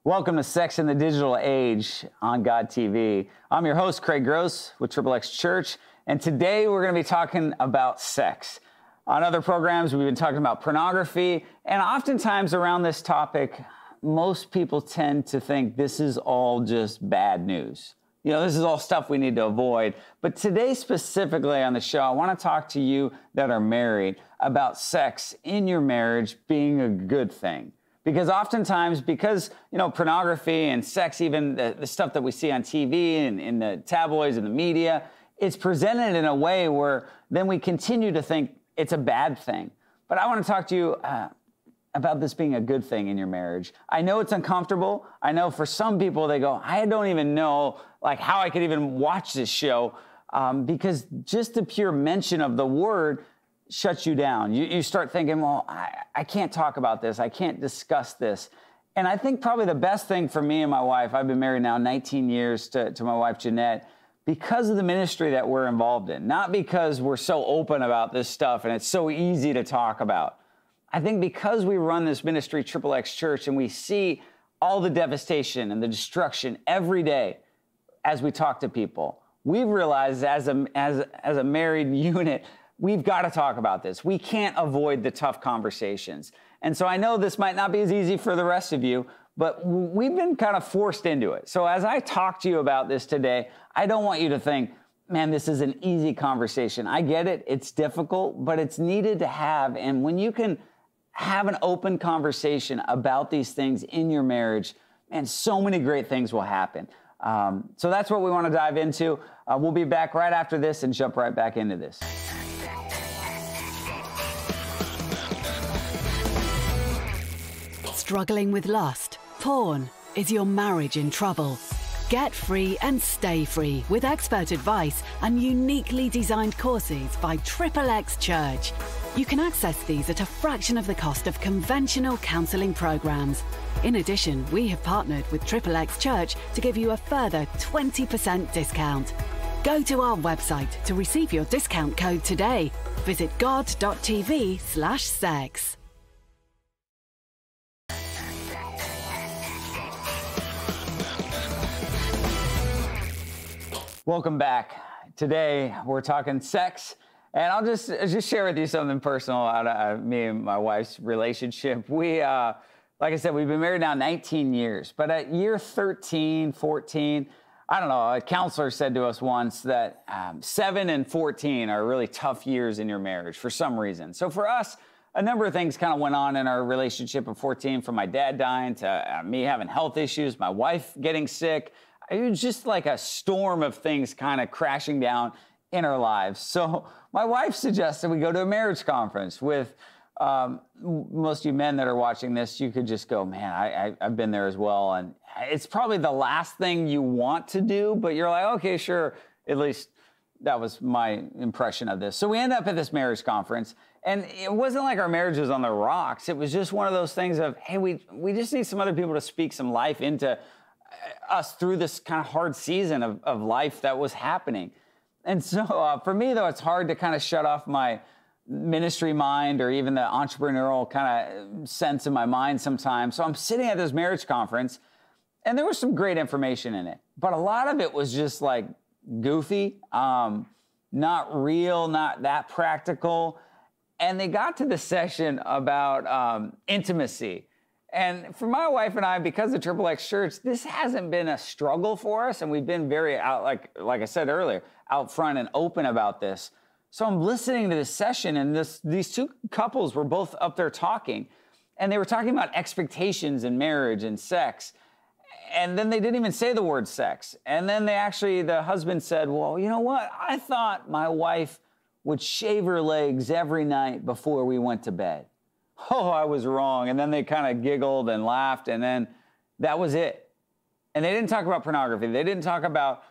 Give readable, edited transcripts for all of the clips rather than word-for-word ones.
Welcome to Sex in the Digital Age on God TV. I'm your host, Craig Gross with XXX Church, and today we're going to be talking about sex. On other programs, we've been talking about pornography, and oftentimes around this topic, most people tend to think this is all just bad news. You know, this is all stuff we need to avoid. But today, specifically on the show, I want to talk to you that are married about sex in your marriage being a good thing. Because oftentimes, pornography and sex, even the stuff that we see on TV and in the tabloids and the media, it's presented in a way where then we continue to think it's a bad thing. But I want to talk to you about this being a good thing in your marriage. I know it's uncomfortable. I know for some people, they go, I don't even know how I could even watch this show because just the pure mention of the word shuts you down. You start thinking, well, I can't talk about this. I can't discuss this. And I think probably the best thing for me and my wife, I've been married now 19 years to my wife, Jeanette, because of the ministry that we're involved in, not because we're so open about this stuff and it's so easy to talk about. I think because we run this ministry, XXX Church, and we see all the devastation and the destruction every day as we talk to people, we've realized as a married unit, we've got to talk about this. We can't avoid the tough conversations. And so I know this might not be as easy for the rest of you, but we've been kind of forced into it. So as I talk to you about this today, I don't want you to think, man, this is an easy conversation. I get it. It's difficult, but it's needed to have. And when you can have an open conversation about these things in your marriage, man, so many great things will happen. So that's what we want to dive into. We'll be back right after this and jump right back into this. Struggling with lust, porn? Is your marriage in trouble? Get free and stay free with expert advice and uniquely designed courses by XXX Church. You can access these at a fraction of the cost of conventional counseling programs. In addition, we have partnered with XXX Church to give you a further 20% discount. Go to our website to receive your discount code today. Visit god.tv/sex. Welcome back. Today, we're talking sex, and I'll just share with you something personal about me and my wife's relationship. We, like I said, we've been married now 19 years, but at year 13, 14, I don't know, a counselor said to us once that 7 and 14 are really tough years in your marriage for some reason. So for us, a number of things kind of went on in our relationship at 14, from my dad dying to me having health issues, my wife getting sick. It was just like a storm of things kind of crashing down in our lives. So my wife suggested we go to a marriage conference with most of you men that are watching this. You could just go, man, I've been there as well. And it's probably the last thing you want to do, but you're like, okay, sure. At least that was my impression of this. So we end up at this marriage conference, and it wasn't like our marriage was on the rocks. It was just one of those things of, hey, we just need some other people to speak some life into us through this kind of hard season of life that was happening. And so for me, though, it's hard to kind of shut off my ministry mind or even the entrepreneurial kind of sense in my mind sometimes. So I'm sitting at this marriage conference, and there was some great information in it, but a lot of it was just like goofy, not real, not that practical. And they got to the session about intimacy. And for my wife and I, because of XXX Church, this hasn't been a struggle for us, and we've been very out, like I said earlier, out front and open about this. So I'm listening to this session, and these two couples were both up there talking, and they were talking about expectations in marriage and sex. And then they didn't even say the word sex. And then the husband said, well, you know what? I thought my wife would shave her legs every night before we went to bed. Oh, I was wrong. And then they kind of giggled and laughed, and then that was it. And they didn't talk about pornography. They didn't talk about,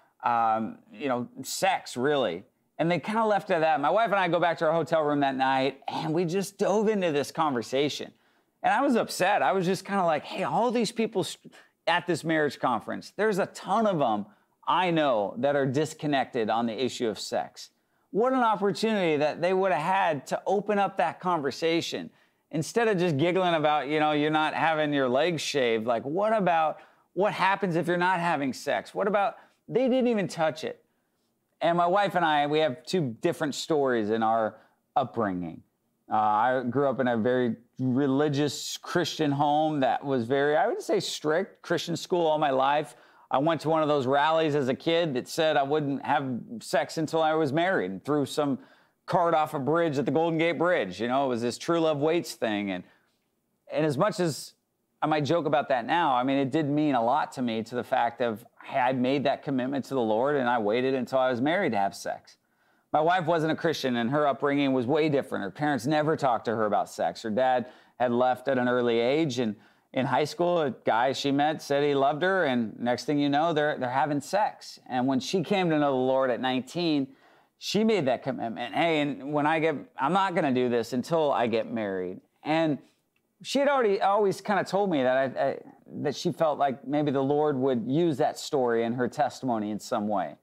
sex, really. And they kind of left it at that. My wife and I go back to our hotel room that night, and we just dove into this conversation. And I was upset. I was just kind of like, hey, all these people at this marriage conference, there's a ton of them I know that are disconnected on the issue of sex. What an opportunity that they would have had to open up that conversation instead of just giggling about, you're not having your legs shaved, like what about what happens if you're not having sex? What about they didn't even touch it? And my wife and I, we have two different stories in our upbringing. I grew up in a very religious Christian home that was very, I would say, strict Christian school all my life. I went to one of those rallies as a kid that said I wouldn't have sex until I was married, and threw some cart off a bridge at the Golden Gate Bridge. It was this true love waits thing. And as much as I might joke about that now, I mean, it did mean a lot to me, to the fact of, hey, I made that commitment to the Lord and I waited until I was married to have sex. My wife wasn't a Christian, and her upbringing was way different. Her parents never talked to her about sex. Her dad had left at an early age, and in high school, a guy she met said he loved her, and next thing you know, they're having sex. And when she came to know the Lord at 19, she made that commitment. Hey, and I'm not going to do this until I get married. And she had always kind of told me that that she felt like maybe the Lord would use that story in her testimony in some way.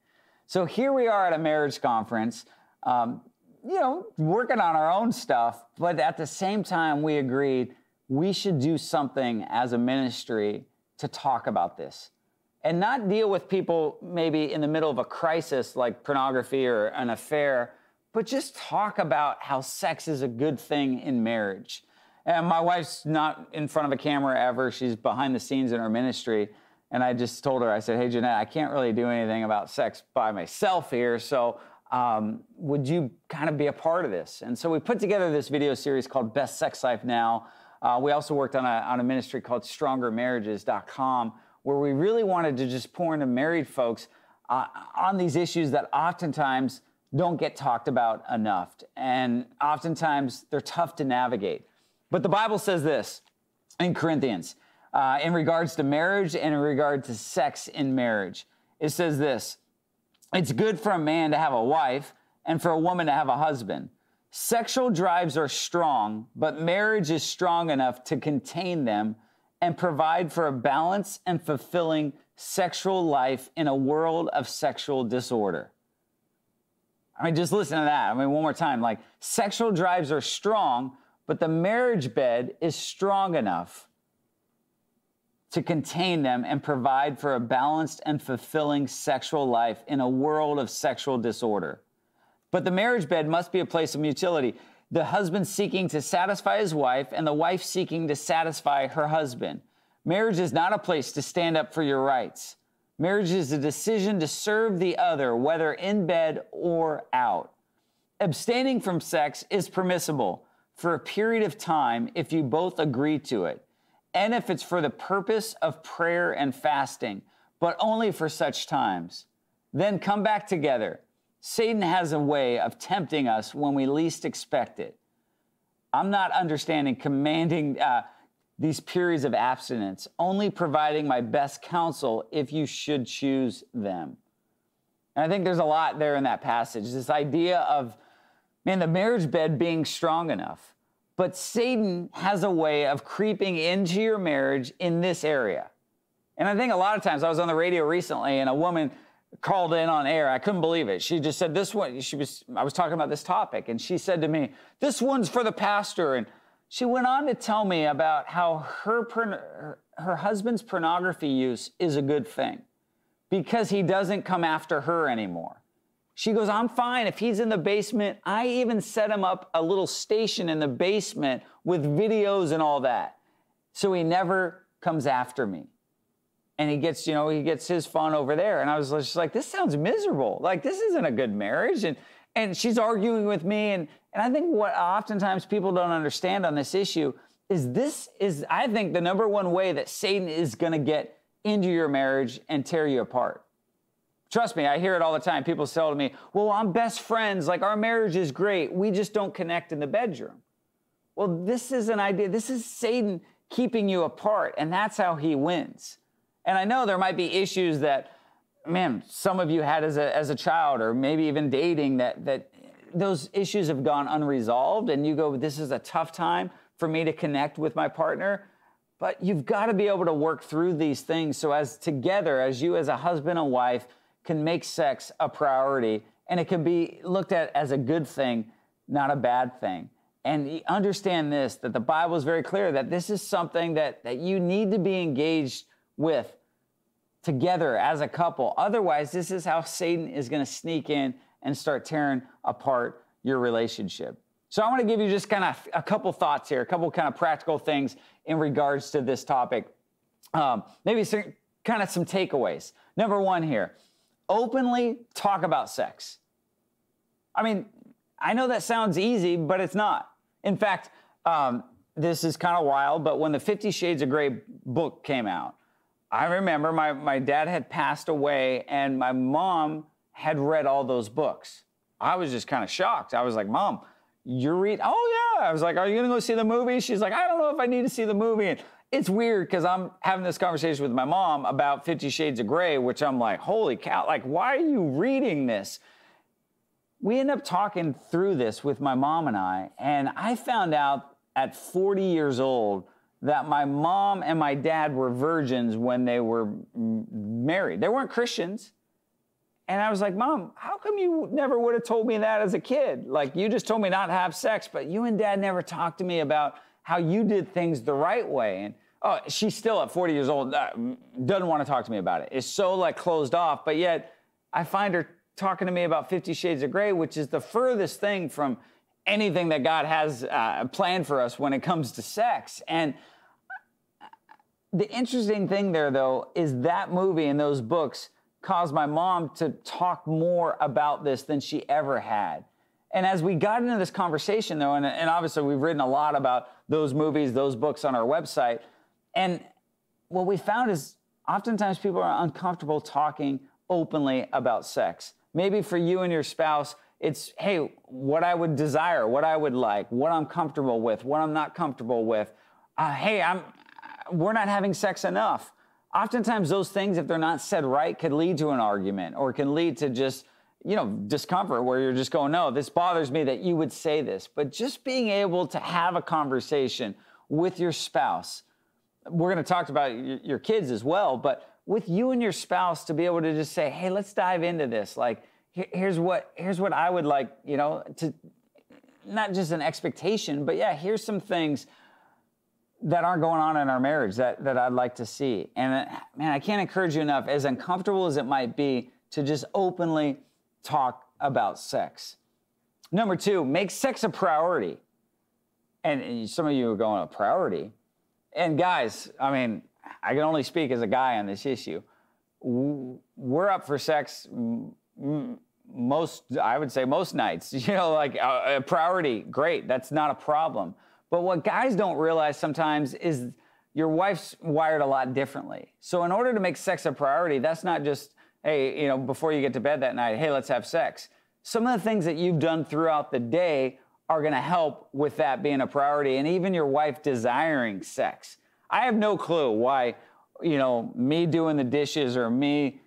So here we are at a marriage conference, working on our own stuff, but at the same time, we agreed we should do something as a ministry to talk about this and not deal with people maybe in the middle of a crisis like pornography or an affair, but just talk about how sex is a good thing in marriage. And my wife's not in front of a camera ever. She's behind the scenes in our ministry. And I just told her, I said, hey, Jeanette, I can't really do anything about sex by myself here. So would you kind of be a part of this? And so we put together this video series called Best Sex Life Now. We also worked on a ministry called StrongerMarriages.com, where we really wanted to just pour into married folks on these issues that oftentimes don't get talked about enough. And oftentimes they're tough to navigate. But the Bible says this in Corinthians, in regards to marriage and in regard to sex in marriage. It says this: it's good for a man to have a wife and for a woman to have a husband. Sexual drives are strong, but marriage is strong enough to contain them and provide for a balanced and fulfilling sexual life in a world of sexual disorder. I mean, just listen to that. I mean, one more time. Like, sexual drives are strong, but the marriage bed is strong enough to contain them and provide for a balanced and fulfilling sexual life in a world of sexual disorder. But the marriage bed must be a place of mutuality. The husband seeking to satisfy his wife and the wife seeking to satisfy her husband. Marriage is not a place to stand up for your rights. Marriage is a decision to serve the other, whether in bed or out. Abstaining from sex is permissible for a period of time if you both agree to it, and if it's for the purpose of prayer and fasting, but only for such times. Then come back together. Satan has a way of tempting us when we least expect it. I'm not understanding commanding these periods of abstinence, only providing my best counsel if you should choose them. And I think there's a lot there in that passage, this idea of, man, the marriage bed being strong enough. But Satan has a way of creeping into your marriage in this area. And I think a lot of times, I was on the radio recently and a woman called in on air. I couldn't believe it. She just said, this one, I was talking about this topic, and she said to me, this one's for the pastor. And she went on to tell me about how her husband's pornography use is a good thing because he doesn't come after her anymore. She goes, I'm fine if he's in the basement. I even set him up a little station in the basement with videos and all that. So he never comes after me. And he gets his fun over there. And I was just like, this sounds miserable. Like, this isn't a good marriage. And she's arguing with me. And I think what oftentimes people don't understand on this issue is I think, the number one way that Satan is going to get into your marriage and tear you apart. Trust me, I hear it all the time. People say to me, well, I'm best friends. Like, our marriage is great. We just don't connect in the bedroom. Well, this is an idea. This is Satan keeping you apart, and that's how he wins. And I know there might be issues that, man, some of you had as a child, or maybe even dating, that those issues have gone unresolved, and you go, this is a tough time for me to connect with my partner. But you've got to be able to work through these things so as together, as you as a husband and wife, can make sex a priority, and it can be looked at as a good thing, not a bad thing. And understand this, that the Bible is very clear that this is something that you need to be engaged with together as a couple. Otherwise, this is how Satan is going to sneak in and start tearing apart your relationship. So I want to give you just kind of a couple thoughts here, a couple kind of practical things in regards to this topic. Maybe some takeaways. Number one here, openly talk about sex. I mean, I know that sounds easy, but it's not. In fact, this is kind of wild, but when the 50 Shades of Grey book came out, I remember my dad had passed away and my mom had read all those books. I was just kind of shocked. I was like, Mom, you're reading? Oh, yeah. I was like, are you going to go see the movie? She's like, I don't know if I need to see the movie. And it's weird because I'm having this conversation with my mom about 50 Shades of Grey, which I'm like, holy cow, like, why are you reading this? We ended up talking through this with my mom and I found out at 40 years old that my mom and my dad were virgins when they were married. They weren't Christians. And I was like, Mom, how come you never would have told me that as a kid? Like, you just told me not to have sex, but you and Dad never talked to me about how you did things the right way. And oh, she's still at 40 years old, doesn't want to talk to me about it. It's so like closed off, but yet I find her talking to me about 50 Shades of Grey, which is the furthest thing from anything that God has planned for us when it comes to sex. And the interesting thing there, though, is that movie and those books caused my mom to talk more about this than she ever had. And as we got into this conversation, though, and obviously we've written a lot about those movies, those books on our website, and what we found is oftentimes people are uncomfortable talking openly about sex. Maybe for you and your spouse, it's, hey, what I would desire, what I would like, what I'm comfortable with, what I'm not comfortable with. We're not having sex enough. Oftentimes those things, if they're not said right, could lead to an argument or can lead to just, discomfort where you're just going, no, this bothers me that you would say this. But just being able to have a conversation with your spouse, we're going to talk about your kids as well, but with you and your spouse to be able to just say, hey, let's dive into this. Like, here's what I would like, to not just an expectation, but yeah, here's some things that aren't going on in our marriage that I'd like to see. And man, I can't encourage you enough, as uncomfortable as it might be, to just openly talk about sex. Number two, make sex a priority. And some of you are going, a priority? And guys, I mean, I can only speak as a guy on this issue. We're up for sex most nights, like a priority. Great. That's not a problem. But what guys don't realize sometimes is your wife's wired a lot differently. So in order to make sex a priority, that's not just, hey, before you get to bed that night, hey, let's have sex. Some of the things that you've done throughout the day are going to help with that being a priority, and even your wife desiring sex. I have no clue why, me doing the dishes or me,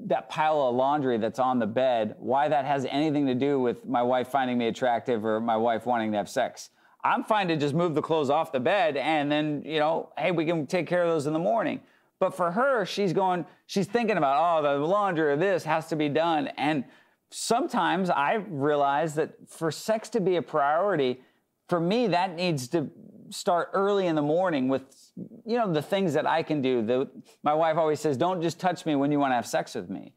that pile of laundry that's on the bed, why that has anything to do with my wife finding me attractive or my wife wanting to have sex. I'm fine to just move the clothes off the bed and then, hey, we can take care of those in the morning. But for her, she's thinking about, the laundry or this has to be done. And sometimes I realize that for sex to be a priority, for me, that needs to start early in the morning with, the things that I can do. My wife always says, don't just touch me when you want to have sex with me.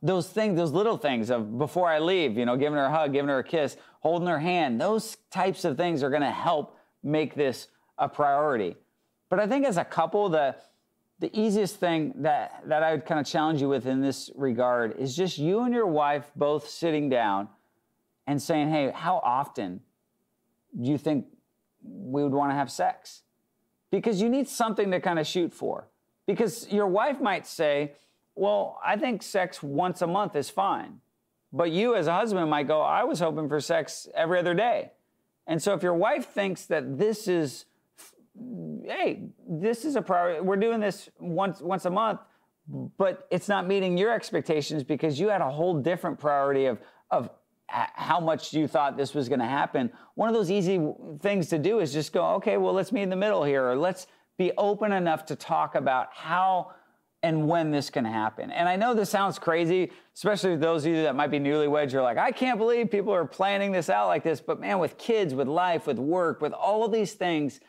Those things, those little things of before I leave, giving her a hug, giving her a kiss, holding her hand, those types of things are going to help make this a priority. But I think as a couple, the easiest thing that I would kind of challenge you with in this regard is just you and your wife both sitting down and saying, hey, how often do you think we would want to have sex? Because you need something to kind of shoot for. Because your wife might say, well, I think sex once a month is fine. But you as a husband might go, I was hoping for sex every other day. And so if your wife thinks that this is a priority, we're doing this once a month, but it's not meeting your expectations because you had a whole different priority of how much you thought this was going to happen. One of those easy things to do is just go, okay, well, let's meet in the middle here, or let's be open enough to talk about how and when this can happen. And I know this sounds crazy, especially those of you that might be newlyweds. You're like, I can't believe people are planning this out like this. But man, with kids, with life, with work, with all of these things,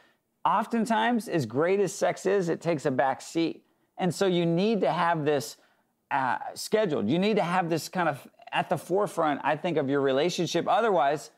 oftentimes, as great as sex is, it takes a back seat. And so you need to have this scheduled. You need to have this kind of at the forefront, I think, of your relationship. Otherwise,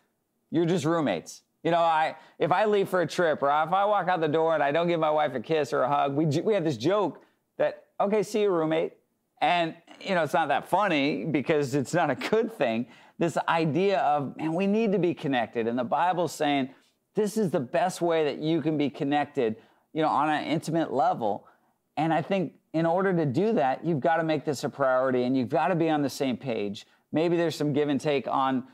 you're just roommates. You know, if I leave for a trip or if I walk out the door and I don't give my wife a kiss or a hug, we have this joke that, okay, see you, roommate. And, you know, it's not that funny because it's not a good thing. This idea of, man, we need to be connected. And the Bible's saying this is the best way that you can be connected, you know, on an intimate level. And I think in order to do that, you've got to make this a priority and you've got to be on the same page. Maybe there's some give and take on,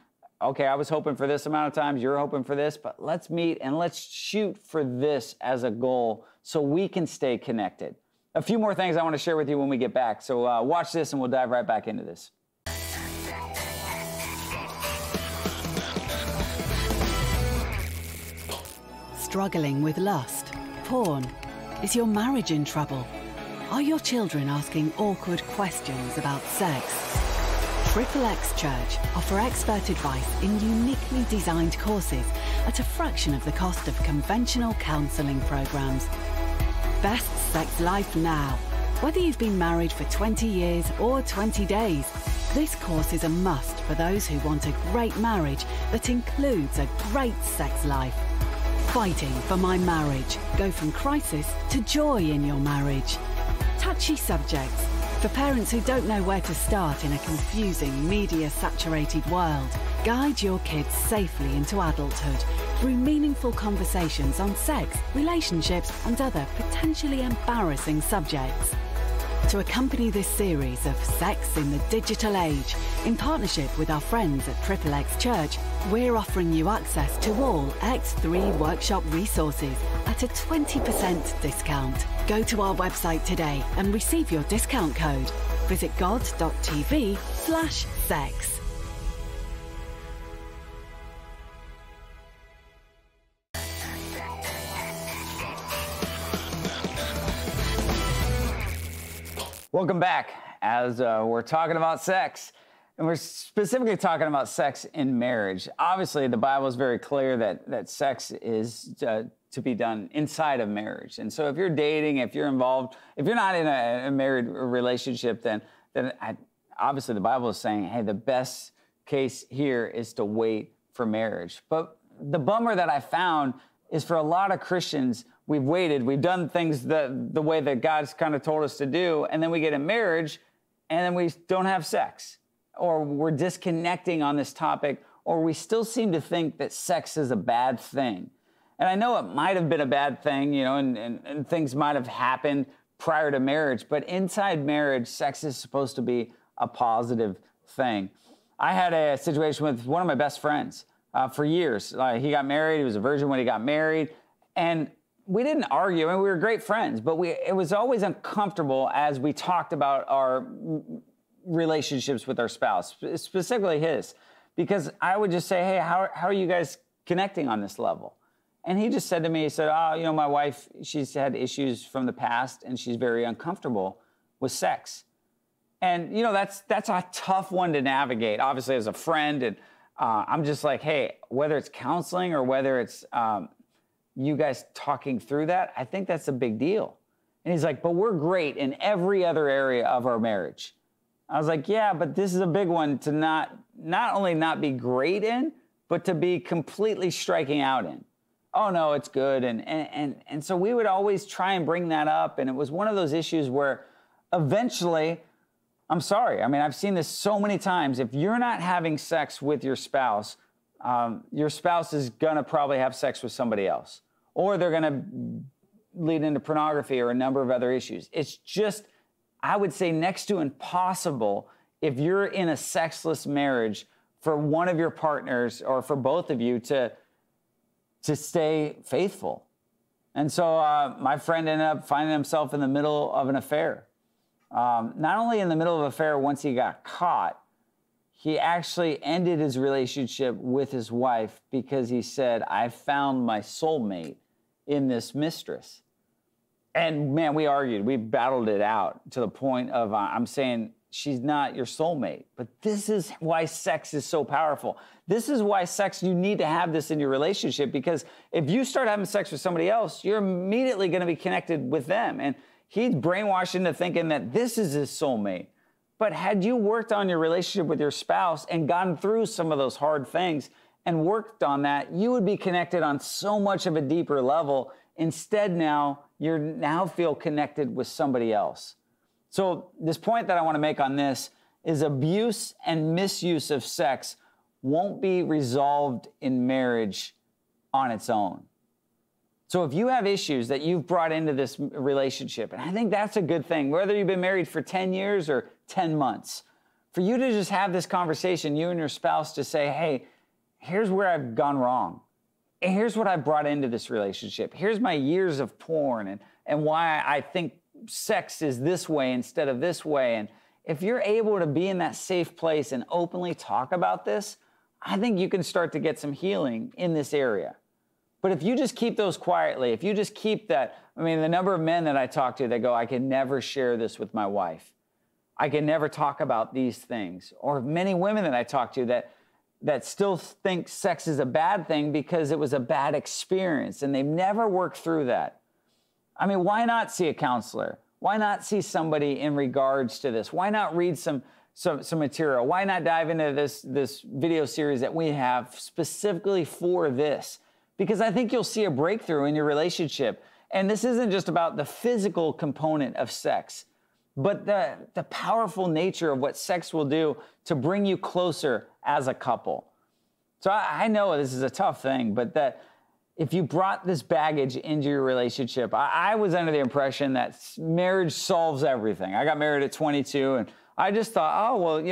okay, I was hoping for this amount of times, you're hoping for this, but let's meet and let's shoot for this as a goal so we can stay connected. A few more things I want to share with you when we get back. So watch this and we'll dive right back into this. Struggling with lust, porn? Is your marriage in trouble? Are your children asking awkward questions about sex? XXX Church offer expert advice in uniquely designed courses at a fraction of the cost of conventional counseling programs. Best sex life now. Whether you've been married for 20 years or 20 days, this course is a must for those who want a great marriage that includes a great sex life. Fighting for my marriage. Go from crisis to joy in your marriage. Touchy subjects for parents who don't know where to start in a confusing, media-saturated world. Guide your kids safely into adulthood through meaningful conversations on sex, relationships, and other potentially embarrassing subjects. To accompany this series of Sex in the Digital Age, in partnership with our friends at XXX Church, we're offering you access to all X3 workshop resources at a 20% discount. Go to our website today and receive your discount code. Visit god.tv/sex. Welcome back as we're talking about sex, and we're specifically talking about sex in marriage. Obviously, the Bible is very clear that sex is to be done inside of marriage. And so if you're dating, if you're involved, if you're not in a married relationship, then obviously the Bible is saying, hey, the best case here is to wait for marriage. But the bummer that I found is for a lot of Christians, we've waited, we've done things the way that God's kind of told us to do, and then we get in marriage, and then we don't have sex, or we're disconnecting on this topic, or we still seem to think that sex is a bad thing. And I know it might have been a bad thing, you know, and things might have happened prior to marriage, but inside marriage, sex is supposed to be a positive thing. I had a situation with one of my best friends for years. He got married, he was a virgin when he got married, and we didn't argue. I mean, we were great friends, but it was always uncomfortable as we talked about our relationships with our spouse, specifically his, because I would just say, hey, how are you guys connecting on this level? And he just said to me, he said, oh, you know, my wife, she's had issues from the past and she's very uncomfortable with sex. And, you know, that's a tough one to navigate, obviously, as a friend. And I'm just like, hey, whether it's counseling or whether it's you guys talking through that, I think that's a big deal. And he's like, but we're great in every other area of our marriage. I was like, yeah, but this is a big one to not only not be great in, but to be completely striking out in. Oh, no, it's good. And so we would always try and bring that up. And it was one of those issues where eventually, I'm sorry, I mean, I've seen this so many times. If you're not having sex with your spouse is going to probably have sex with somebody else, or they're going to lead into pornography or a number of other issues. It's just, I would say, next to impossible if you're in a sexless marriage for one of your partners or for both of you to stay faithful. And so my friend ended up finding himself in the middle of an affair. Not only in the middle of an affair once he got caught, he actually ended his relationship with his wife because he said, I found my soulmate in this mistress. And man, we argued, we battled it out to the point of I'm saying, she's not your soulmate. But this is why sex is so powerful. This is why sex, you need to have this in your relationship, because if you start having sex with somebody else, you're immediately going to be connected with them. And he's brainwashed into thinking that this is his soulmate. But had you worked on your relationship with your spouse and gone through some of those hard things and worked on that, you would be connected on so much of a deeper level. Instead, you now feel connected with somebody else. So this point that I want to make on this is abuse and misuse of sex won't be resolved in marriage on its own. So if you have issues that you've brought into this relationship, and I think that's a good thing, whether you've been married for 10 years or 10 months, for you to just have this conversation, you and your spouse, to say, hey, here's where I've gone wrong. Here's what I brought into this relationship. Here's my years of porn and why I think sex is this way instead of this way. And if you're able to be in that safe place and openly talk about this, I think you can start to get some healing in this area. But if you just keep those quietly, if you just keep that, the number of men that I talk to that go, I can never share this with my wife. I can never talk about these things. Or many women that I talk to that still think sex is a bad thing because it was a bad experience and they've never worked through that. Why not see a counselor? Why not see somebody in regards to this? Why not read some material? Why not dive into this video series that we have specifically for this? Because I think you'll see a breakthrough in your relationship. And this isn't just about the physical component of sex, but the powerful nature of what sex will do to bring you closer as a couple. So I know this is a tough thing, but that if you brought this baggage into your relationship, I was under the impression that marriage solves everything. I got married at 22, and I just thought,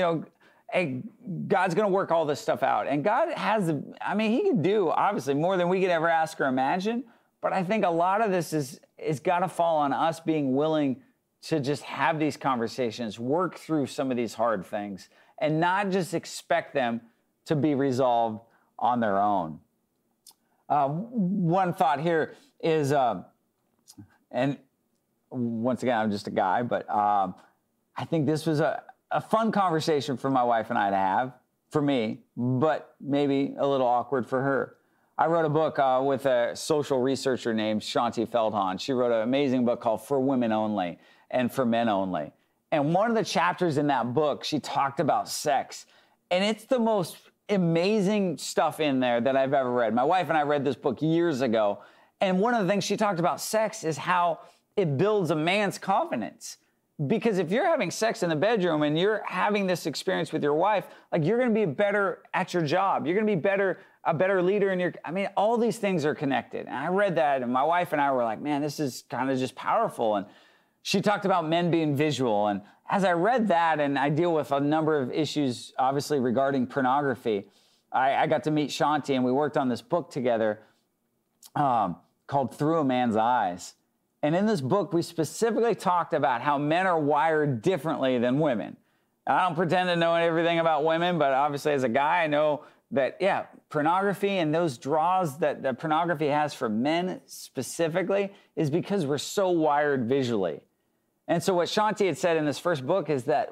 hey, God's going to work all this stuff out. And God has, he can do, obviously, more than we could ever ask or imagine. But I think a lot of this is got to fall on us being willing to just have these conversations, work through some of these hard things, and not just expect them to be resolved on their own. One thought here is, and once again, I'm just a guy, but I think this was a fun conversation for my wife and I to have, for me, but maybe a little awkward for her. I wrote a book with a social researcher named Shanti Feldhahn. She wrote an amazing book called For Women Only and For Men Only. And one of the chapters in that book, she talked about sex. And it's the most amazing stuff in there that I've ever read. My wife and I read this book years ago. And one of the things she talked about sex is how it builds a man's confidence. Because if you're having sex in the bedroom and you're having this experience with your wife, you're going to be better at your job. You're going to be a better leader in your, all these things are connected. And I read that and my wife and I were like, man, this is kind of just powerful. And she talked about men being visual. And as I read that, and I deal with a number of issues, obviously, regarding pornography, I got to meet Shanti and we worked on this book together called Through a Man's Eyes. And in this book, we specifically talked about how men are wired differently than women. I don't pretend to know everything about women, but obviously as a guy, I know that, pornography and those draws that pornography has for men specifically is because we're so wired visually. And so what Shanti had said in this first book is that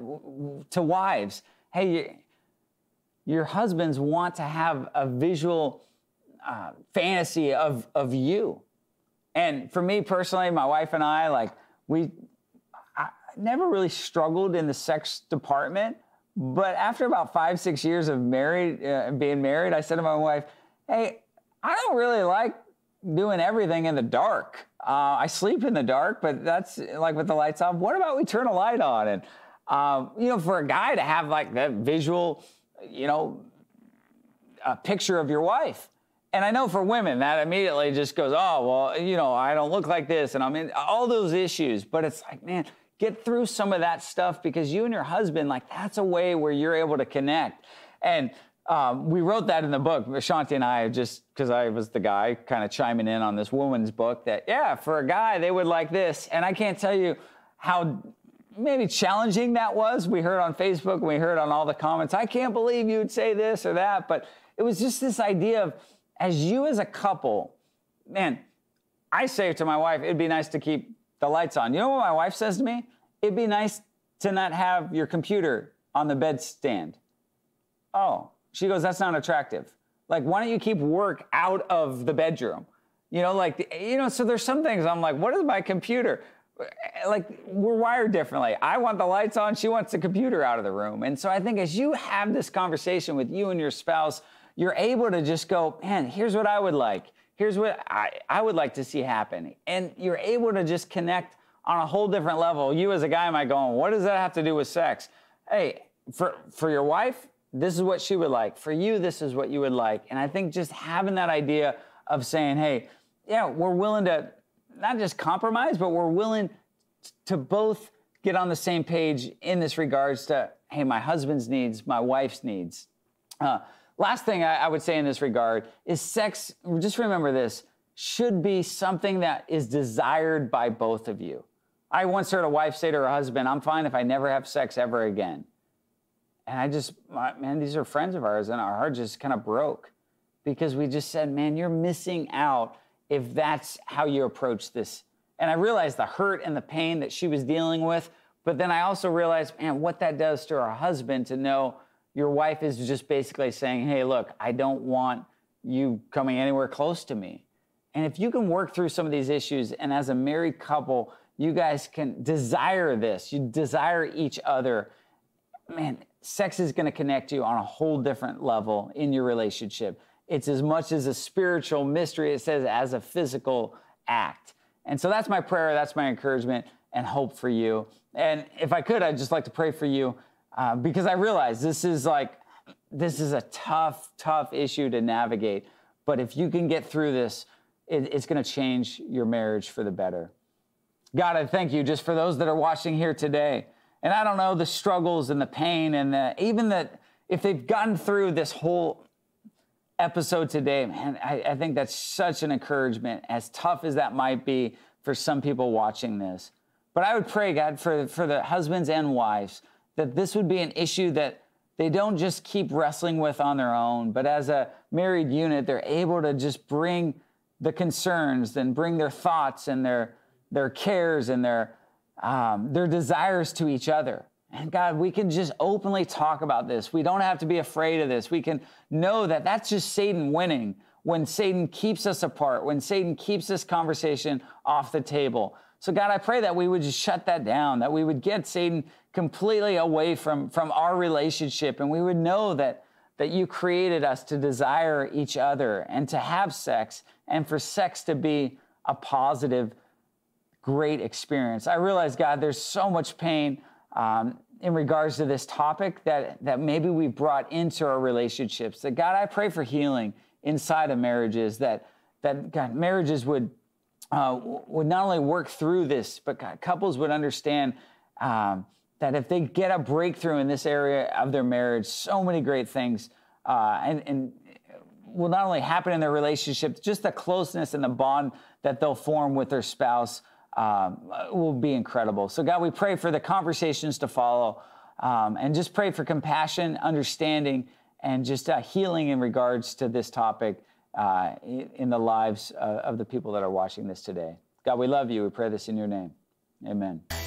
to wives, hey, your husbands want to have a visual fantasy of you. And for me personally, my wife and I, I never really struggled in the sex department. But after about 5-6 years of being married, I said to my wife, hey, I don't really like doing everything in the dark. I sleep in the dark, but that's with the lights off. What about we turn a light on? And, for a guy to have that visual, a picture of your wife. And I know for women, that immediately just goes, oh, well, I don't look like this. And I'm in all those issues. But it's man, get through some of that stuff because you and your husband, that's a way where you're able to connect. And we wrote that in the book, Shanti and I, just because I was the guy kind of chiming in on this woman's book that, for a guy, they would like this. And I can't tell you how maybe challenging that was. We heard on Facebook, and we heard on all the comments, I can't believe you would say this or that. But it was just this idea of, as you as a couple, man, I say to my wife, it'd be nice to keep the lights on. You know what my wife says to me? It'd be nice to not have your computer on the bedstand. Oh, she goes, that's not attractive. Like, why don't you keep work out of the bedroom? You know, like, you know, so there's some things I'm like, what is my computer? Like, we're wired differently. I want the lights on. She wants the computer out of the room. And so I think as you have this conversation with you and your spouse, you're able to just go, man, here's what I would like. Here's what I would like to see happen. And you're able to just connect on a whole different level. You as a guy might go, what does that have to do with sex? Hey, for your wife, this is what she would like. For you, this is what you would like. And I think just having that idea of saying, hey, yeah, we're willing to not just compromise, but we're willing to both get on the same page in this regards to, hey, my husband's needs, my wife's needs. Last thing I would say in this regard is sex, just remember this, should be something that is desired by both of you. I once heard a wife say to her husband, I'm fine if I never have sex ever again. And man, these are friends of ours, and our heart just kind of broke because we just said, man, you're missing out if that's how you approach this. And I realized the hurt and the pain that she was dealing with, but then I also realized, man, what that does to her husband to know your wife is just basically saying, hey, look, I don't want you coming anywhere close to me. And if you can work through some of these issues, and as a married couple, you guys can desire this, you desire each other, man, sex is going to connect you on a whole different level in your relationship. It's as much as a spiritual mystery, it says, as a physical act. And so that's my prayer, that's my encouragement and hope for you. And if I could, I'd just like to pray for you because I realize this is a tough, tough issue to navigate. But if you can get through this, it's going to change your marriage for the better. God, I thank you just for those that are watching here today. And I don't know the struggles and the pain and even that if they've gotten through this whole episode today, man, I think that's such an encouragement, as tough as that might be for some people watching this. But I would pray, God, for the husbands and wives, that this would be an issue that they don't just keep wrestling with on their own, but as a married unit, they're able to just bring the concerns and bring their thoughts and their cares and their desires to each other. And God, we can just openly talk about this. We don't have to be afraid of this. We can know that that's just Satan winning when Satan keeps us apart, when Satan keeps this conversation off the table. So God, I pray that we would just shut that down, that we would get Satan completely away from our relationship, and we would know that you created us to desire each other and to have sex, and for sex to be a positive, great experience. I realize, God, there's so much pain in regards to this topic that maybe we brought into our relationships. That God, I pray for healing inside of marriages, that God, marriages would not only work through this, but God, couples would understand that if they get a breakthrough in this area of their marriage, so many great things and will not only happen in their relationship, just the closeness and the bond that they'll form with their spouse will be incredible. So God, we pray for the conversations to follow and just pray for compassion, understanding, and just healing in regards to this topic in the lives of the people that are watching this today. God, we love you. We pray this in your name. Amen.